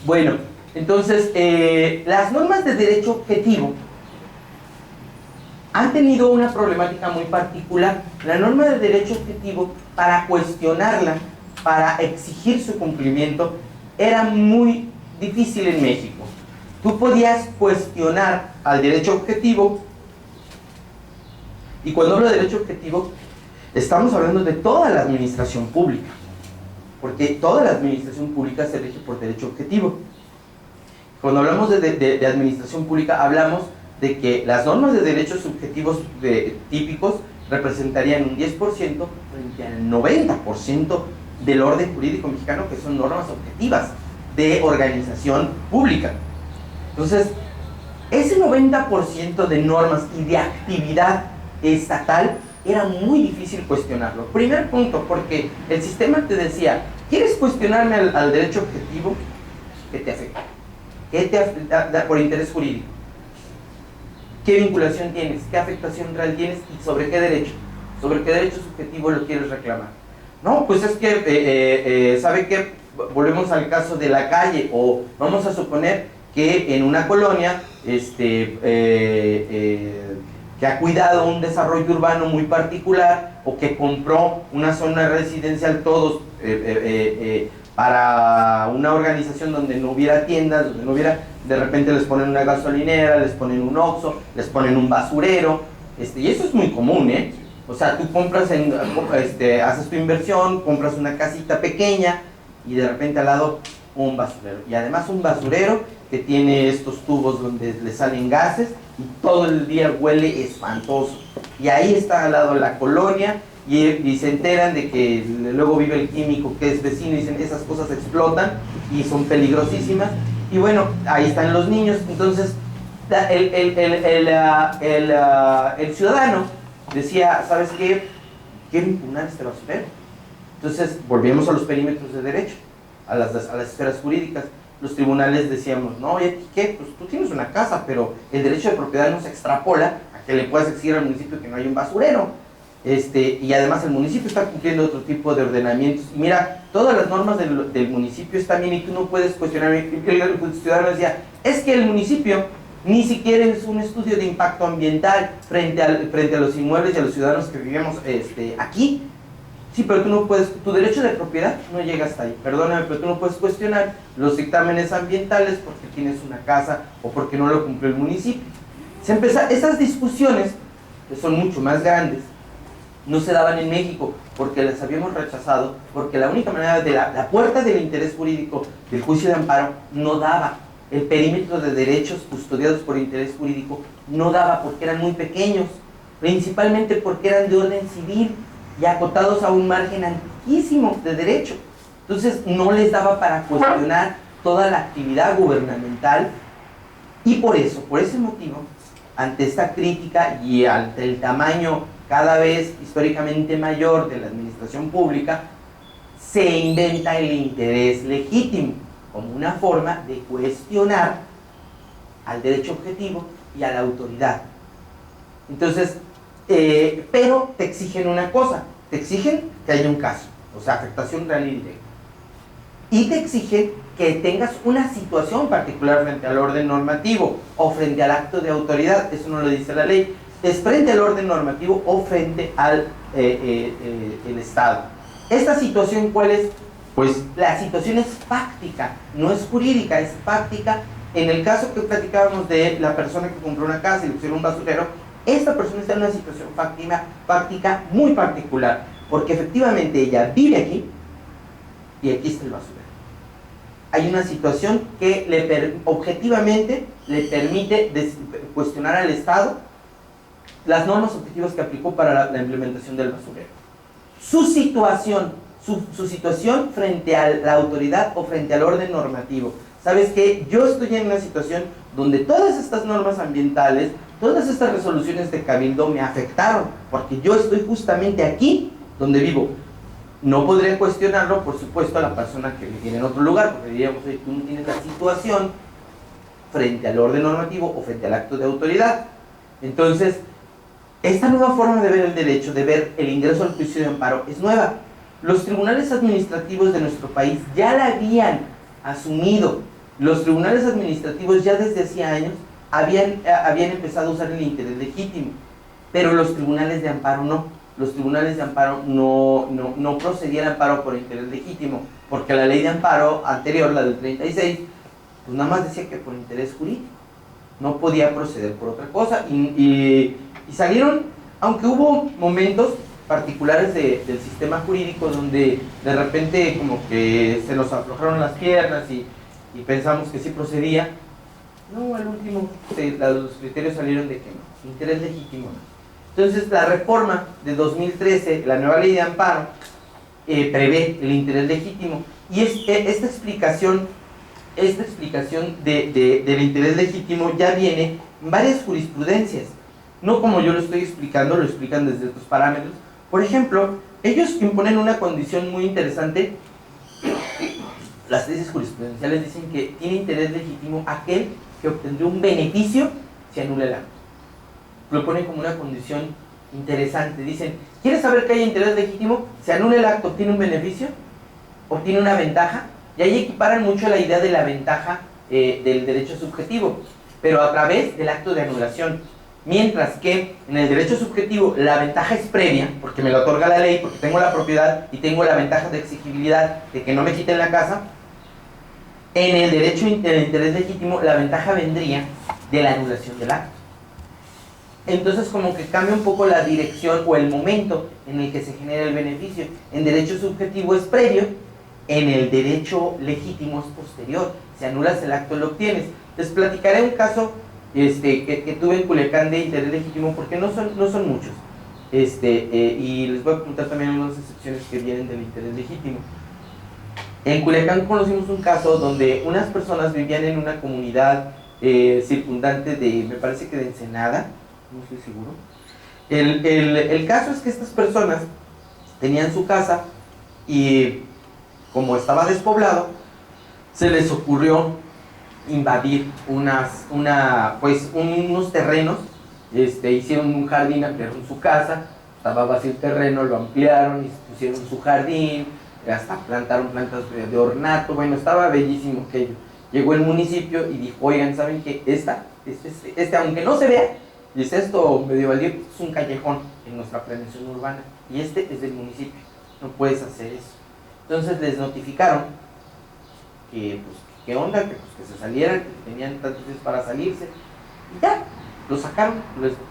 Bueno, entonces, las normas de derecho objetivo han tenido una problemática muy particular. La norma de derecho objetivo, para cuestionarla, para exigir su cumplimiento, era muy difícil en México. Tú podías cuestionar al derecho objetivo, y cuando hablo de derecho objetivo, estamos hablando de toda la administración pública, porque toda la administración pública se rige por derecho objetivo. Cuando hablamos de administración pública, hablamos de que las normas de derechos subjetivos típicos representarían un 10% frente al 90% del orden jurídico mexicano, que son normas objetivas de organización pública. Entonces, ese 90% de normas y de actividad estatal era muy difícil cuestionarlo. Primer punto, porque el sistema te decía, ¿quieres cuestionarme al derecho objetivo? ¿Qué te afecta? ¿Qué te afecta por interés jurídico? ¿Qué vinculación tienes? ¿Qué afectación real tienes? ¿Y sobre qué derecho? ¿Sobre qué derecho subjetivo lo quieres reclamar? No, pues es que, ¿sabe qué? Volvemos al caso de la calle, o vamos a suponer que en una colonia que ha cuidado un desarrollo urbano muy particular, o que compró una zona residencial todos para una organización donde no hubiera tiendas, donde no hubiera, de repente les ponen una gasolinera, les ponen un Oxxo, les ponen un basurero, y eso es muy común, ¿eh? O sea, tú compras, haces tu inversión, compras una casita pequeña y de repente al lado un basurero. Y además un basurero que tiene estos tubos donde le salen gases y todo el día huele espantoso. Y ahí está al lado la colonia y se enteran de que luego vive el químico que es vecino y dicen esas cosas explotan y son peligrosísimas. Y bueno, ahí están los niños. Entonces el ciudadano decía, ¿sabes qué? Quiero impugnar este basurero. Entonces volvemos a los perímetros de derecho, a las esferas jurídicas. Los tribunales decíamos, no, ¿y qué? Pues tú tienes una casa, pero el derecho de propiedad no se extrapola a que le puedas exigir al municipio que no hay un basurero. Y además el municipio está cumpliendo otro tipo de ordenamientos. Y mira, todas las normas del municipio están bien y tú no puedes cuestionar. El ciudadano decía, es que el municipio ni siquiera es un estudio de impacto ambiental frente a los inmuebles y a los ciudadanos que vivimos aquí. Sí, pero tú no puedes, tu derecho de propiedad no llega hasta ahí. Perdóname, pero tú no puedes cuestionar los dictámenes ambientales porque tienes una casa o porque no lo cumplió el municipio. Esas discusiones, que son mucho más grandes, no se daban en México porque las habíamos rechazado, porque la única manera de la puerta del interés jurídico del juicio de amparo no daba. El perímetro de derechos custodiados por interés jurídico no daba porque eran muy pequeños, principalmente porque eran de orden civil y acotados a un margen antiquísimo de derecho. Entonces no les daba para cuestionar toda la actividad gubernamental y por ese motivo, ante esta crítica y ante el tamaño cada vez históricamente mayor de la administración pública, se inventa el interés legítimo como una forma de cuestionar al derecho objetivo y a la autoridad. Entonces, pero te exigen una cosa, te exigen que haya un caso, o sea, afectación real y directa. Y te exigen que tengas una situación particular frente al orden normativo o frente al acto de autoridad, eso no lo dice la ley, es frente al orden normativo o frente al el Estado. ¿Esta situación cuál es? Pues la situación es fáctica, no es jurídica, es fáctica. En el caso que platicábamos de la persona que compró una casa y le pusieron un basurero, esta persona está en una situación fáctica muy particular, porque efectivamente ella vive aquí y aquí está el basurero. Hay una situación que objetivamente le permite cuestionar al Estado las normas objetivas que aplicó para la implementación del basurero. Su situación frente a la autoridad o frente al orden normativo. ¿Sabes qué? Yo estoy en una situación donde todas estas normas ambientales, todas estas resoluciones de cabildo me afectaron, porque yo estoy justamente aquí donde vivo. No podría cuestionarlo, por supuesto, a la persona que vive en otro lugar, porque diríamos, oye, tú no tienes la situación frente al orden normativo o frente al acto de autoridad. Entonces, esta nueva forma de ver el derecho, de ver el ingreso al juicio de amparo, es nueva. Los tribunales administrativos de nuestro país ya la habían asumido. Los tribunales administrativos ya desde hacía años habían empezado a usar el interés legítimo, pero los tribunales de amparo no. Los tribunales de amparo no procedían al amparo por interés legítimo, porque la ley de amparo anterior, la del 36, pues nada más decía que por interés jurídico, no podía proceder por otra cosa, y salieron, aunque hubo momentos particulares del sistema jurídico donde de repente como que se nos aflojaron las piernas y pensamos que sí procedía, No, al último los criterios salieron de que no, interés legítimo no. Entonces la reforma de 2013, la nueva ley de amparo, prevé el interés legítimo, y esta explicación del interés legítimo ya viene en varias jurisprudencias, no como yo lo estoy explicando, lo explican desde otros parámetros. Por ejemplo, ellos imponen una condición muy interesante. Las tesis jurisprudenciales dicen que tiene interés legítimo aquel que obtendría un beneficio si anula el acto. Lo ponen como una condición interesante. Dicen, ¿quieres saber que hay interés legítimo? Se anula el acto, ¿obtiene un beneficio? ¿Obtiene una ventaja? Y ahí equiparan mucho la idea de la ventaja del derecho subjetivo, pero a través del acto de anulación. Mientras que en el derecho subjetivo la ventaja es previa, porque me lo otorga la ley, porque tengo la propiedad y tengo la ventaja de exigibilidad de que no me quiten la casa. En el derecho del interés legítimo la ventaja vendría de la anulación del acto. Entonces como que cambia un poco la dirección o el momento en el que se genera el beneficio. En derecho subjetivo es previo, en el derecho legítimo es posterior. Si anulas el acto lo obtienes. Les platicaré un caso que tuve en Culiacán de interés legítimo, porque no son muchos, y les voy a contar también algunas excepciones que vienen del interés legítimo. En Culiacán conocimos un caso donde unas personas vivían en una comunidad circundante de, me parece que de Ensenada, no estoy seguro. El caso es que estas personas tenían su casa y como estaba despoblado, se les ocurrió invadir unos terrenos. Hicieron un jardín, ampliaron su casa, estaba vacío el terreno, lo ampliaron y pusieron su jardín, hasta plantaron plantas de ornato. Bueno, estaba bellísimo aquello. Llegó el municipio y dijo, oigan, ¿saben qué? Aunque no se vea, y es esto medieval, es un callejón en nuestra planeación urbana, y es del municipio, no puedes hacer eso. Entonces les notificaron que, pues, ¿qué onda? Que se salieran, que tenían tantos días para salirse, y ya, los sacaron,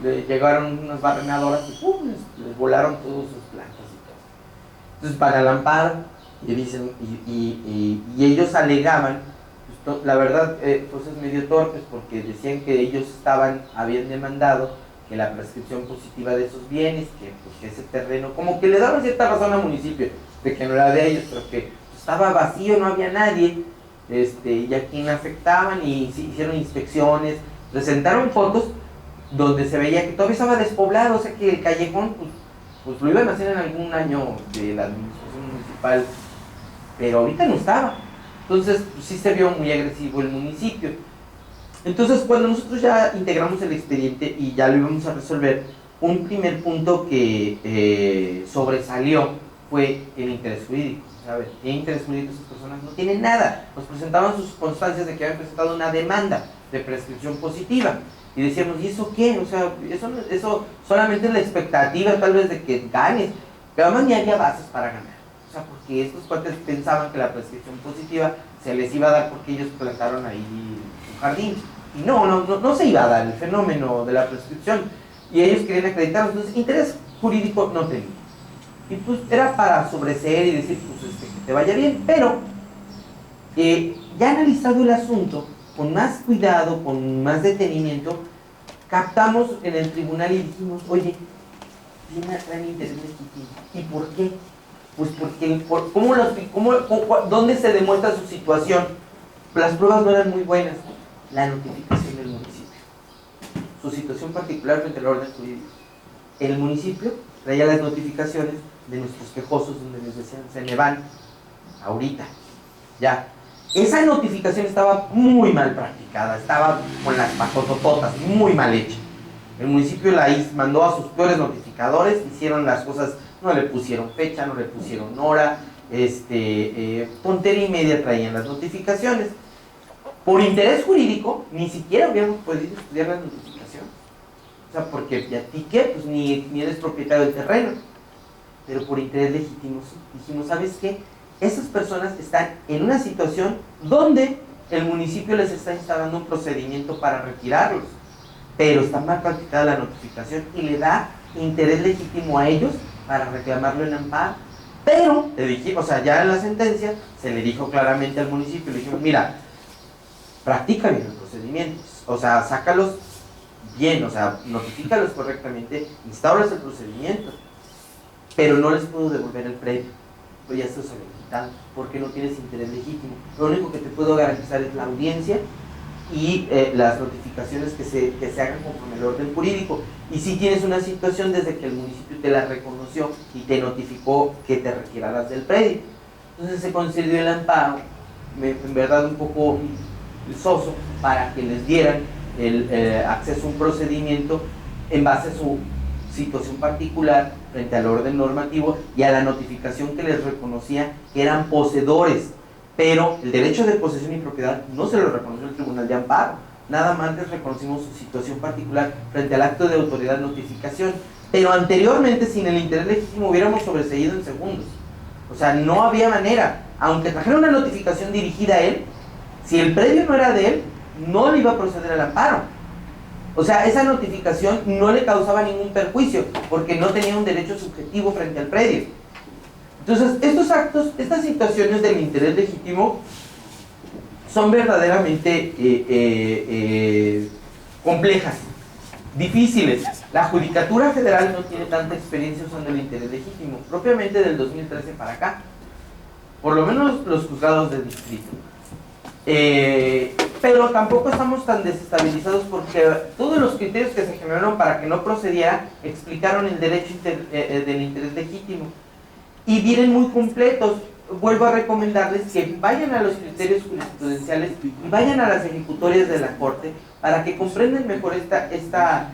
les llegaron unas barrenadoras y ¡pum! Les volaron todas sus plantas y todo. Entonces van al amparo y dicen, y ellos alegaban, pues, la verdad, cosas medio torpes, porque decían que ellos habían demandado que la prescripción positiva de esos bienes, que ese terreno, como que le daban cierta razón al municipio, de que no era de ellos, pero que estaba vacío, no había nadie, y a quien afectaban, y hicieron inspecciones, presentaron fotos donde se veía que todavía estaba despoblado, o sea que el callejón pues lo iban a hacer en algún año de la administración municipal, pero ahorita no estaba. Entonces pues, sí se vio muy agresivo el municipio. Entonces cuando nosotros ya integramos el expediente y ya lo íbamos a resolver, un primer punto que sobresalió fue el interés jurídico. A ver, ¿tiene interés jurídico esas personas? No tienen nada. Nos presentaban sus constancias de que habían presentado una demanda de prescripción positiva. Y decíamos, ¿y eso qué? O sea, eso solamente es la expectativa tal vez de que ganes. Pero además ni había bases para ganar. O sea, porque estos cuates pensaban que la prescripción positiva se les iba a dar porque ellos plantaron ahí su jardín. Y no se iba a dar el fenómeno de la prescripción. Y ellos querían acreditarlo. Entonces, interés jurídico no tenían. Y pues era para sobreseer y decir, pues que te vaya bien. Pero, ya analizado el asunto, con más cuidado, con más detenimiento, captamos en el tribunal y dijimos, oye, tiene gran interés legítimo. ¿Y por qué? Pues porque, ¿dónde se demuestra su situación? Las pruebas no eran muy buenas. La notificación del municipio. Su situación particular frente al orden jurídico. El municipio traía las notificaciones de nuestros quejosos donde les decían, se me van, ahorita, ya. Esa notificación estaba muy mal practicada, estaba con las patotototas, muy mal hecha. El municipio mandó a sus peores notificadores, hicieron las cosas, no le pusieron fecha, no le pusieron hora, tontería y media traían las notificaciones. Por interés jurídico, ni siquiera habíamos podido estudiar las notificaciones. O sea, porque ¿y a ti qué? Pues ni eres propietario del terreno. Pero por interés legítimo, dijimos, ¿sabes qué? Esas personas están en una situación donde el municipio les está instalando un procedimiento para retirarlos, pero está mal practicada la notificación y le da interés legítimo a ellos para reclamarlo en amparo. Pero, le dijimos, o sea, ya en la sentencia se le dijo claramente al municipio, le dijimos, mira, practica bien el procedimiento, o sea, sácalos bien, o sea, notifícalos correctamente, instauras el procedimiento, pero no les puedo devolver el predio, pues ya se solicitado, porque no tienes interés legítimo. Lo único que te puedo garantizar es la audiencia y las notificaciones que se hagan conforme al orden jurídico. Y si tienes una situación desde que el municipio te la reconoció y te notificó que te retiraras del predio, entonces se concedió el amparo, en verdad un poco soso, para que les dieran el acceso a un procedimiento en base a su situación particular frente al orden normativo y a la notificación que les reconocía que eran poseedores, pero el derecho de posesión y propiedad no se lo reconoció el Tribunal de Amparo, nada más les reconocimos su situación particular frente al acto de autoridad notificación, pero anteriormente sin el interés legítimo hubiéramos sobreseído en segundos, o sea, no había manera, aunque trajera una notificación dirigida a él, si el predio no era de él, no le iba a proceder al amparo. O sea, esa notificación no le causaba ningún perjuicio, porque no tenía un derecho subjetivo frente al predio. Entonces, estos actos, estas situaciones del interés legítimo son verdaderamente complejas, difíciles. La Judicatura Federal no tiene tanta experiencia usando el interés legítimo, propiamente del 2013 para acá, por lo menos los juzgados de distrito. Pero tampoco estamos tan desestabilizados porque todos los criterios que se generaron para que no procediera explicaron el derecho del interés legítimo y vienen muy completos. Vuelvo a recomendarles que vayan a los criterios jurisprudenciales y vayan a las ejecutorias de la Corte para que comprendan mejor esta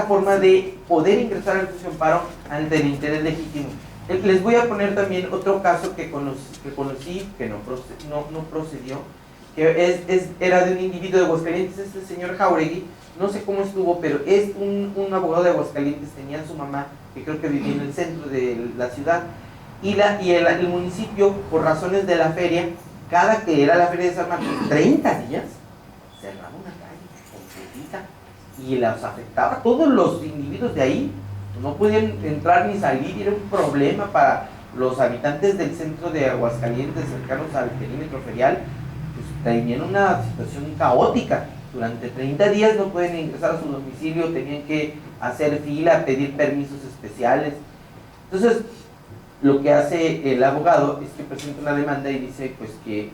forma de poder ingresar al juicio de amparo ante el interés legítimo. Les voy a poner también otro caso que conocí, que no procedió, que era de un individuo de Aguascalientes, este señor Jauregui, no sé cómo estuvo, pero es un abogado de Aguascalientes, tenía a su mamá, que creo que vivía en el centro de la ciudad, y el municipio, por razones de la feria, cada que era la feria de San Marcos, 30 días, cerraba una calle completita, y los afectaba a todos los individuos de ahí, no podían entrar ni salir, y era un problema para los habitantes del centro de Aguascalientes, cercanos al perímetro ferial, pues tenían una situación caótica. Durante 30 días no pueden ingresar a su domicilio, tenían que hacer fila, pedir permisos especiales. Entonces, lo que hace el abogado es que presenta una demanda y dice pues que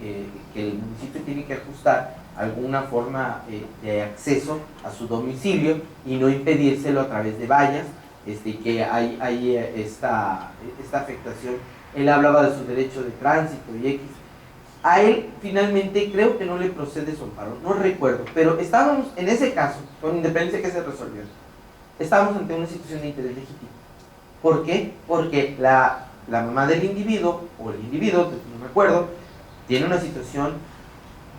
el municipio tiene que ajustar alguna forma de acceso a su domicilio y no impedírselo a través de vallas, que hay esta afectación. Él hablaba de su derecho de tránsito y X. A él finalmente creo que no le procede su amparo, no recuerdo, pero estábamos en ese caso, con independencia que se resolvió, estábamos ante una situación de interés legítimo. ¿Por qué? Porque la mamá del individuo, o el individuo, no recuerdo, tiene una situación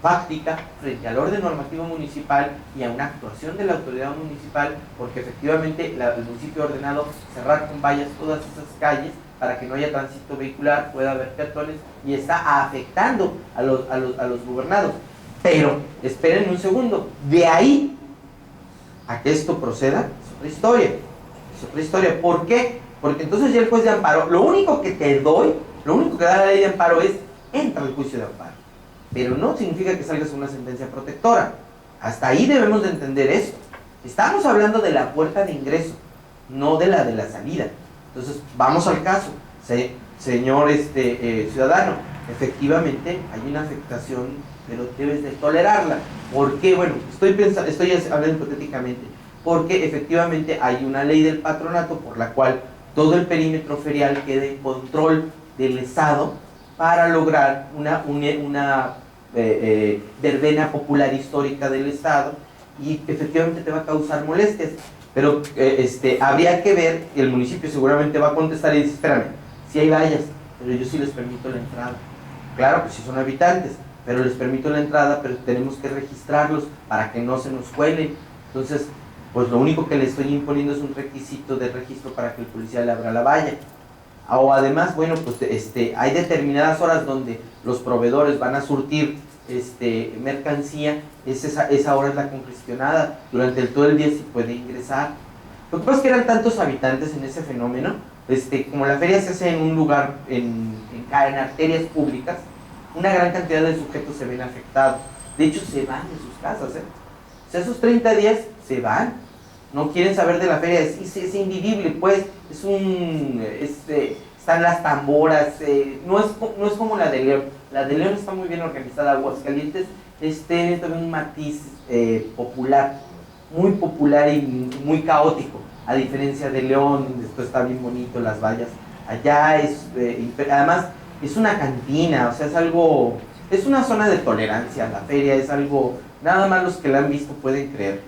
fáctica frente al orden normativo municipal y a una actuación de la autoridad municipal, porque efectivamente el municipio ha ordenado cerrar con vallas todas esas calles para que no haya tránsito vehicular, pueda haber peatones, y está afectando a los gobernados. Pero, esperen un segundo, de ahí a que esto proceda, es otra historia. Es otra historia. ¿Por qué? Porque entonces ya el juez de amparo, lo único que da la ley de amparo es, entra al juicio de amparo. Pero no significa que salgas con una sentencia protectora. Hasta ahí debemos de entender esto. Estamos hablando de la puerta de ingreso, no de la salida. Entonces, vamos al caso. Señor ciudadano, efectivamente hay una afectación, pero debes de tolerarla. ¿Por qué? Bueno, estoy hablando hipotéticamente. Porque efectivamente hay una ley del patronato por la cual todo el perímetro ferial queda en control del Estado para lograr una verbena popular histórica del Estado, y efectivamente te va a causar molestias. Pero habría que ver, y el municipio seguramente va a contestar y dice, espérame, si hay vallas, pero yo sí les permito la entrada. Claro, pues si son habitantes, pero les permito la entrada, pero tenemos que registrarlos para que no se nos cuelen. Entonces, pues lo único que le estoy imponiendo es un requisito de registro para que el policía le abra la valla. O además, bueno, pues hay determinadas horas donde los proveedores van a surtir mercancía, esa hora es la congestionada, durante todo el día se puede ingresar. Lo que pasa es que eran tantos habitantes en ese fenómeno, como la feria se hace en un lugar, en arterias públicas, una gran cantidad de sujetos se ven afectados. De hecho, se van de sus casas, O sea, esos 30 días se van. No quieren saber de la feria, es invivible, pues. Están las tamboras, no es como la de León. La de León está muy bien organizada. Aguascalientes tiene también un matiz popular, muy popular y muy caótico, a diferencia de León, donde esto está bien bonito, las vallas. Allá además es una cantina, o sea, es una zona de tolerancia. La feria es algo, nada más los que la han visto pueden creer.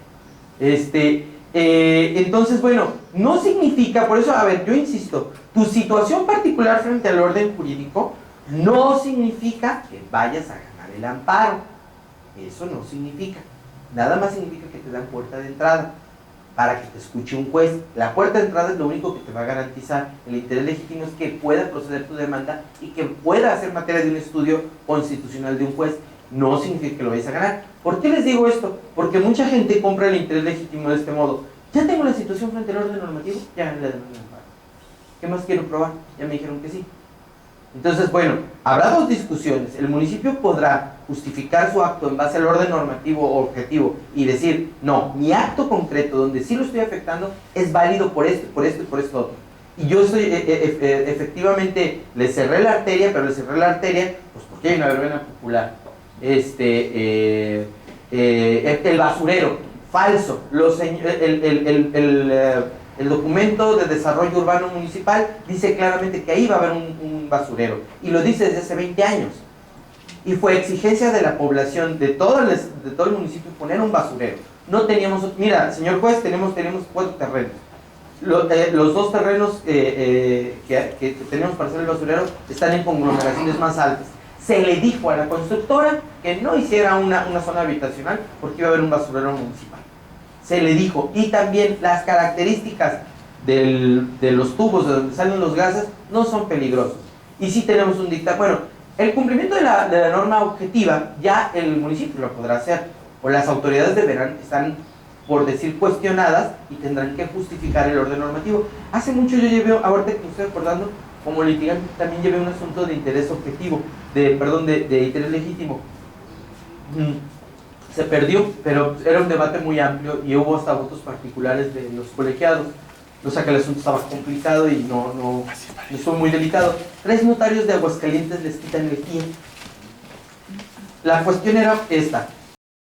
Entonces, bueno, no significa, por eso, a ver, yo insisto, tu situación particular frente al orden jurídico no significa que vayas a ganar el amparo. Eso no significa. Nada más significa que te dan puerta de entrada para que te escuche un juez. La puerta de entrada es lo único que te va a garantizar el interés legítimo, es que pueda proceder tu demanda y que pueda hacer materia de un estudio constitucional de un juez. No significa que lo vayas a ganar. ¿Por qué les digo esto? Porque mucha gente compra el interés legítimo de este modo. Ya tengo la situación frente al orden normativo, ya gané la demanda de amparo. ¿Qué más quiero probar? Ya me dijeron que sí. Entonces, bueno, habrá dos discusiones. El municipio podrá justificar su acto en base al orden normativo o objetivo y decir, no, mi acto concreto donde sí lo estoy afectando es válido por esto y por esto otro. Y yo efectivamente le cerré la arteria, pero le cerré la arteria pues porque hay una verbena popular. El basurero, falso. El documento de desarrollo urbano municipal dice claramente que ahí va a haber un basurero, y lo dice desde hace 20 años, y fue exigencia de la población de todo el municipio poner un basurero. No teníamos, mira, señor juez, tenemos 4 terrenos. Los 2 terrenos que tenemos para hacer el basurero están en conglomeraciones más altas. Se le dijo a la constructora que no hiciera una zona habitacional porque iba a haber un basurero municipal. Se le dijo, y también las características de los tubos de donde salen los gases no son peligrosos. Y sí tenemos un dictamen. Bueno, el cumplimiento de la norma objetiva ya el municipio lo podrá hacer, o las autoridades están, por decir, cuestionadas y tendrán que justificar el orden normativo. Hace mucho yo llevé, ahorita que me estoy acordando, como litigante también llevé un asunto de interés objetivo, de interés legítimo. Se perdió, pero era un debate muy amplio y hubo hasta votos particulares de los colegiados, o sea que el asunto estaba complicado y no fue muy delicado. 3 notarios de Aguascalientes les quitan el FIE. La cuestión era esta: